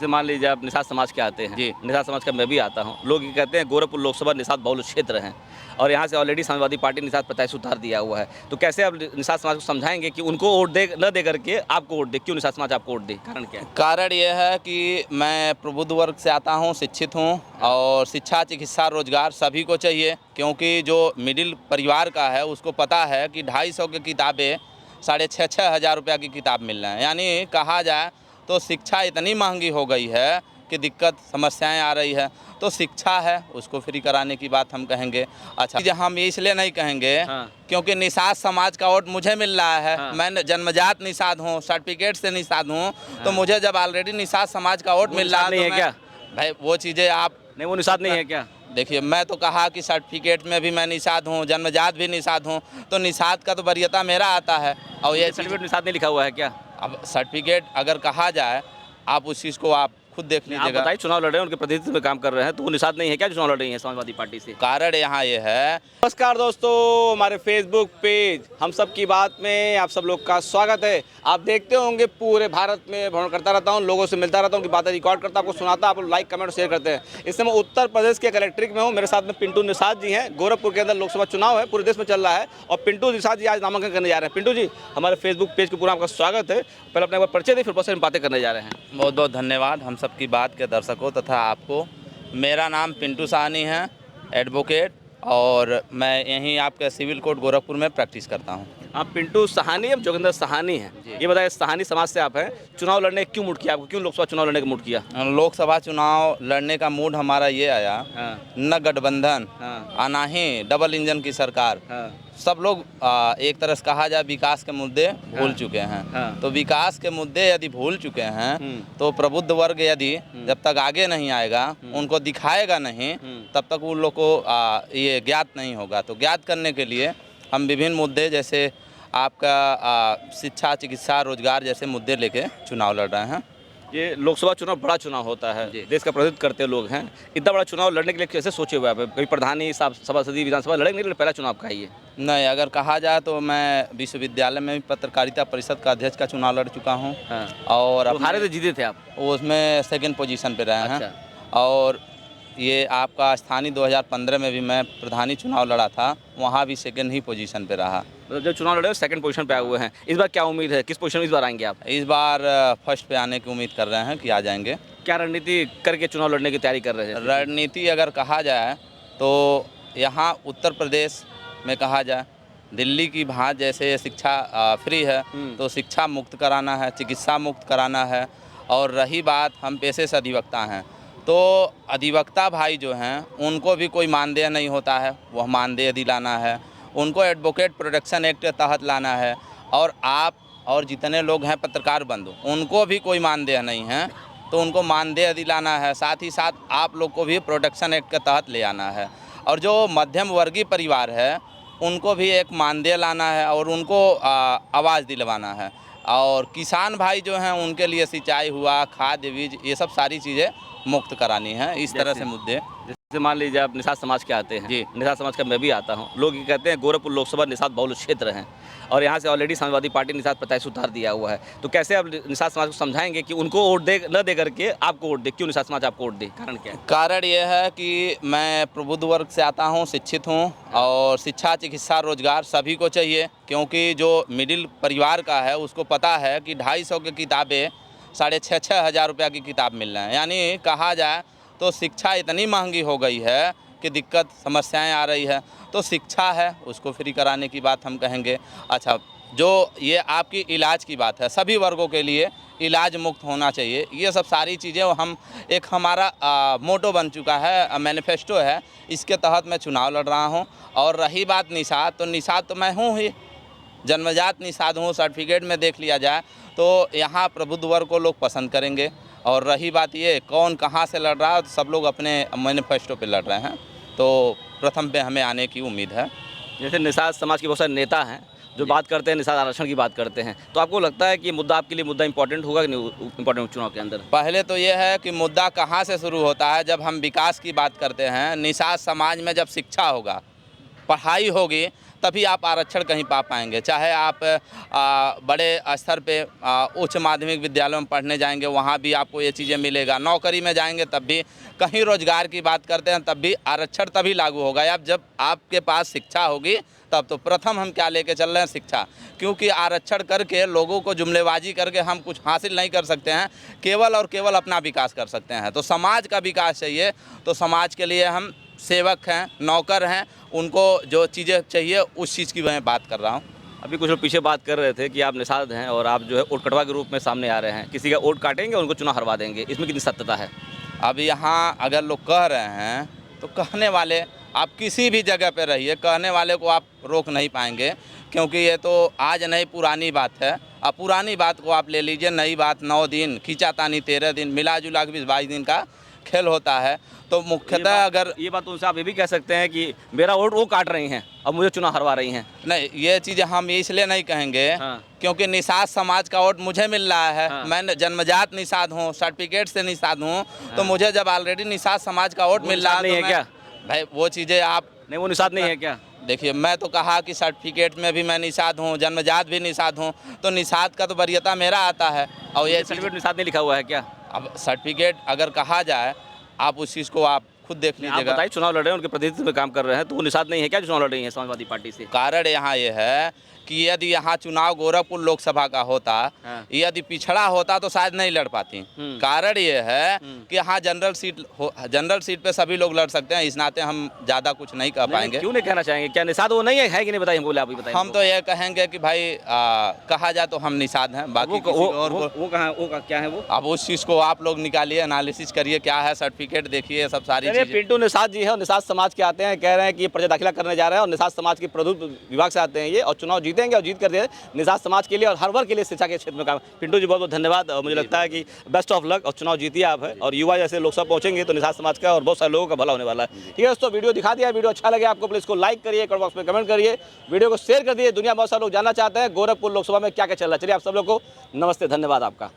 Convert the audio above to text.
जैसे मान लीजिए आप निषाद समाज के आते हैं जी, निषाद समाज का मैं भी आता हूँ। लोग ये कहते हैं गोरखपुर लोकसभा निषाद बहुल क्षेत्र हैं और यहाँ से ऑलरेडी समाजवादी पार्टी निषाद प्रत्याशी उतार दिया हुआ है। तो कैसे आप निषाद समाज को समझाएंगे कि उनको वोट दे न दे करके आपको वोट दे? क्यों निषाद समाज आपको वोट दे? कारण क्या है? कारण ये है कि मैं प्रबुद्ध वर्ग से आता हूँ, शिक्षित हूँ और शिक्षा, चिकित्सा, रोजगार सभी को चाहिए, क्योंकि जो मिडिल परिवार का है उसको पता है कि 250 की किताबें 6,500 हज़ार रुपया की किताब मिल रहे हैं। यानी कहा जाए तो शिक्षा इतनी महंगी हो गई है कि दिक्कत समस्याएं आ रही है। तो शिक्षा है उसको फ्री कराने की बात हम कहेंगे। अच्छा, हम ये इसलिए नहीं कहेंगे क्योंकि निषाद समाज का वोट मुझे मिल रहा है। मैं जन्मजात निषाद हूँ, सर्टिफिकेट से निषाद हूँ, तो मुझे जब ऑलरेडी निषाद समाज का वोट मिल रहा नहीं है क्या भाई वो चीज़ें आप नहीं, वो निषाद नहीं है क्या? देखिए, मैं तो कहा कि सर्टिफिकेट में भी मैं निषाद हूँ, जन्मजात भी निषाद हूँ, तो निषाद का तो वरीयता मेरा आता है। और ये सर्टिफिकेट निषाद नहीं लिखा हुआ है क्या? अब सर्टिफिकेट अगर कहा जाए, आप उस चीज़ को आप खुद देख आप लीजिएगा। बताइए, चुनाव लड़ रहे हैं, उनके प्रतिनिधित्व में काम कर रहे हैं, तो वो निषाद नहीं है क्या जो चुनाव लड़ रही है समाजवादी पार्टी से? कारण यहाँ ये है। नमस्कार दोस्तों, हमारे फेसबुक पेज हम सब की बात में आप सब लोग का स्वागत है। आप देखते होंगे पूरे भारत में भ्रमण करता रहता हूँ, लोगों से मिलता रहता हूँ, उनकी बातें रिकॉर्ड करता, आपको सुनाता, आप लोग लाइक कमेंट और शेयर करते हैं। इस समय उत्तर प्रदेश के कलेक्ट्रेट में हूँ, मेरे साथ में पिंटू निषाद जी हैं। गोरखपुर के अंदर लोकसभा चुनाव है, पूरे देश में चल रहा है और पिंटू निषाद जी आज नामांकन करने जा रहे हैं। पिंटू जी, हमारे फेसबुक पेज के पूरा आपका स्वागत है। पहले अपने एक बार परिचय दी, फिर बहुत सारी बातें करने जा रहे हैं। बहुत बहुत धन्यवाद हम सब की बात के दर्शकों तथा आपको। मेरा नाम पिंटू साहनी है, एडवोकेट, और मैं यहीं आपके सिविल कोर्ट गोरखपुर में प्रैक्टिस करता हूं। आप पिंटू साहनी हैं, जोगिंदर साहनी हैं। ये बताइए, साहनी समाज से आप हैं, चुनाव लड़ने क्यों मूड किया आपको? क्यों लोकसभा चुनाव लड़ने का मूड किया? लोकसभा चुनाव लड़ने का मूड हमारा ये आया, न गठबंधन आना ही डबल इंजन की सरकार। सब लोग एक तरह से कहा जाए विकास के मुद्दे भूल चुके हैं। तो विकास के मुद्दे यदि भूल चुके हैं तो प्रबुद्ध वर्ग यदि जब तक आगे नहीं आएगा, उनको दिखाएगा नहीं, तब तक उन लोग को ये ज्ञात नहीं होगा। तो ज्ञात करने के लिए हम विभिन्न मुद्दे, जैसे आपका शिक्षा, चिकित्सा, रोजगार जैसे मुद्दे लेके चुनाव लड़ रहे हैं। ये लोकसभा चुनाव बड़ा चुनाव होता है, देश का प्रतिनिधित्व करते लोग हैं। इतना बड़ा चुनाव लड़ने के लिए कैसे सोचे हुए आप? कभी प्रधानी सभा सदी विधानसभा लड़ेंगे, नहीं पहला चुनाव का ही है? नहीं, अगर कहा जाए तो मैं विश्वविद्यालय में भी पत्रकारिता परिषद का अध्यक्ष का चुनाव लड़ चुका हूँ। और तो हारे थे, जीते थे आप? उसमें सेकंड पोजीशन पे रहे हैं। अच्छा। और ये आपका स्थानीय 2015 में भी मैं प्रधानी चुनाव लड़ा था, वहाँ भी सेकंड ही पोजीशन पे रहा। मतलब जब चुनाव लड़े सेकंड पोजीशन पे आए हुए हैं। इस बार क्या उम्मीद है, किस पोजीशन में इस बार आएंगे आप? इस बार फर्स्ट पे आने की उम्मीद कर रहे हैं कि आ जाएंगे। क्या रणनीति करके चुनाव लड़ने की तैयारी कर रहे हैं? रणनीति अगर कहा जाए तो यहाँ उत्तर प्रदेश में कहा जाए, दिल्ली की भांति जैसे शिक्षा फ्री है, तो शिक्षा मुक्त कराना है, चिकित्सा मुक्त कराना है। और रही बात, हम पेशे से अधिवक्ता हैं, तो अधिवक्ता भाई जो हैं उनको भी कोई मानदेय नहीं होता है, वह मानदेय दिलाना है। उनको एडवोकेट प्रोटेक्शन एक्ट के तहत लाना है। और आप और जितने लोग हैं पत्रकार बंधु, उनको भी कोई मानदेय नहीं है, तो उनको मानदेय दिलाना है। साथ ही साथ आप लोग को भी प्रोटेक्शन एक्ट के तहत ले आना है। और जो मध्यम वर्गीय परिवार है उनको भी एक मानदेय लाना है और उनको आवाज़ दिलवाना है। और किसान भाई जो हैं उनके लिए सिंचाई हुआ, खाद बीज, ये सब सारी चीज़ें मुक्त करानी है। इस तरह से मुद्दे। जैसे मान लीजिए आप निषाद समाज के आते हैं जी, निषाद समाज का मैं भी आता हूँ। लोग ये कहते हैं गोरखपुर लोकसभा निषाद बहुल क्षेत्र हैं और यहाँ से ऑलरेडी समाजवादी पार्टी निषाद प्रत्याशी उतार दिया हुआ है। तो कैसे आप निषाद समाज को समझाएंगे कि उनको वोट दे न दे करके आपको वोट दे? क्यों निषाद समाज आपको वोट दे? कारण क्या है? कारण ये है कि मैं प्रबुद्ध वर्ग से आता हूँ, शिक्षित हूँ और शिक्षा, चिकित्सा, रोजगार सभी को चाहिए, क्योंकि जो मिडिल परिवार का है उसको पता है कि 250 की किताबें 6,500 हज़ार रुपया की किताब मिल रहे हैं। यानी कहा जाए तो शिक्षा इतनी महंगी हो गई है कि दिक्कत समस्याएं आ रही है। तो शिक्षा है उसको फ्री कराने की बात हम कहेंगे। अच्छा, जो ये आपकी इलाज की बात है, सभी वर्गों के लिए इलाज मुक्त होना चाहिए, ये सब सारी चीज़ें हम एक हमारा मोटो बन चुका है, मैनिफेस्टो है, इसके तहत मैं चुनाव लड़ रहा हूँ। और रही बात निषाद, तो निषाद तो मैं हूँ ही, जन्मजात निषाद हूँ। सर्टिफिकेट में देख लिया जाए तो यहाँ प्रबुद्ध वर्ग को लोग पसंद करेंगे। और रही बात ये कौन कहाँ से लड़ रहा है, तो सब लोग अपने मैनिफेस्टो पे लड़ रहे हैं, तो प्रथम पे हमें आने की उम्मीद है। जैसे निषाद समाज के बहुत सारे नेता हैं जो बात करते हैं, निषाद आरक्षण की बात करते हैं, तो आपको लगता है कि मुद्दा आपके लिए मुद्दा इंपॉर्टेंट होगा कि नहीं इंपॉर्टेंट चुनाव के अंदर? पहले तो ये है कि मुद्दा कहाँ से शुरू होता है, जब हम विकास की बात करते हैं। निषाद समाज में जब शिक्षा होगा, पढ़ाई होगी, तभी आप आरक्षण कहीं पा पाएंगे। चाहे आप बड़े स्तर पे उच्च माध्यमिक विद्यालयों में पढ़ने जाएंगे, वहाँ भी आपको ये चीज़ें मिलेगा। नौकरी में जाएंगे तब भी, कहीं रोजगार की बात करते हैं तब भी आरक्षण तभी लागू होगा अब जब आपके पास शिक्षा होगी तब। तो प्रथम हम क्या लेके चल रहे हैं? शिक्षा। क्योंकि आरक्षण करके लोगों को जुमलेबाजी करके हम कुछ हासिल नहीं कर सकते हैं, केवल और केवल अपना विकास कर सकते हैं। तो समाज का विकास चाहिए, तो समाज के लिए हम सेवक हैं, नौकर हैं, उनको जो चीज़ें चाहिए उस चीज़ की मैं बात कर रहा हूँ। अभी कुछ लोग पीछे बात कर रहे थे कि आप निषाद हैं और आप जो है वोट कटवा के रूप में सामने आ रहे हैं, किसी का वोट काटेंगे उनको चुनाव हरवा देंगे, इसमें कितनी सत्यता है? अब यहाँ अगर लोग कह रहे हैं तो कहने वाले, आप किसी भी जगह पे रहिए, कहने वाले को आप रोक नहीं पाएंगे, क्योंकि ये तो आज नहीं पुरानी बात है। अब पुरानी बात को आप ले लीजिए, नई बात 9 दिन, खींचातानी 13 दिन, मिला जुला के 22 दिन का खेल होता है। तो मुख्यतः अगर ये बात उनसे आप ये भी कह सकते हैं कि मेरा वोट वो काट रही हैं, अब मुझे चुनाव हरवा रही हैं। नहीं, ये चीज़ हम इसलिए नहीं कहेंगे क्योंकि निषाद समाज का वोट मुझे मिल रहा है। मैं जन्मजात निषाद हूँ, सर्टिफिकेट से निषाद हूँ, तो मुझे जब ऑलरेडी निषाद समाज का वोट मिल रहा है, नहीं है क्या भाई वो चीज़ें आप नहीं, वो निषाद नहीं है क्या? देखिए, मैं तो कहा कि सर्टिफिकेट में भी मैं निषाद हूँ, जन्मजात भी निषाद हूँ, तो निषाद का तो वरीयता मेरा आता है। और ये सर्टिफिकेट निषाद नहीं लिखा हुआ है क्या? अब सर्टिफिकेट अगर कहा जाए, आप उस चीज़ को आप खुद देख लीजिएगा। बताइए, चुनाव लड़ रहे हैं, उनके प्रतिनिधित्व में काम कर रहे हैं, तो वो निषाद नहीं है क्या चुनाव लड़ रही है समाजवादी पार्टी से? कारण यहाँ ये है कि यदि यहाँ चुनाव गोरखपुर लोकसभा का होता, यदि पिछड़ा होता तो शायद नहीं लड़ पाती। कारण ये है कि यहाँ जनरल सीट पे सभी लोग लड़ सकते हैं, इस नाते हम ज़्यादा कुछ नहीं कह पाएंगे। क्यों नहीं कहना चाहेंगे? क्या निषाद वो नहीं है कि नहीं? बताइए, बोले आप ही बताइए। हम तो ये कहेंगे कि भाई कहा जाए तो हम निषाद हैं, बाकी वो कहाँ, वो क्या है वो? अब उस चीज़ को आप लोग निकालिए, एनालिसिस करिए, क्या है, सर्टिफिकेट देखिए, सब सारी चीज़ें। पिंटू निषाद जी है और निषाद समाज के आते हैं, कह रहे हैं कि ये पर्चा दाखिला करने जा रहे हैं और निषाद समाज के प्रभुत्व विभाग से आते हैं ये, और चुनाव जीतेंगे और जीत कर दे निषाद समाज के लिए और हर वर्ग के लिए शिक्षा के क्षेत्र में काम। पिंटू जी बहुत बहुत धन्यवाद, और मुझे लगता है कि बेस्ट ऑफ लक, और चुनाव जीतिए आप है, और युवा जैसे लोकसभा पहुंचेंगे तो निषाद समाज का और बहुत सारे लोगों का भला होने वाला है। ठीक है दोस्तों, वीडियो दिखा दिया, वीडियो अच्छा लगे आपको प्लीज इसको लाइक करिए, कमेंट बॉक्स में कमेंट करिए, वीडियो को शेयर कर दिए। दुनिया बहुत सारे लोग जानना चाहते हैं गोरखपुर लोकसभा में क्या क्या चल रहा है। चलिए आप सब लोग को नमस्ते, धन्यवाद आपका।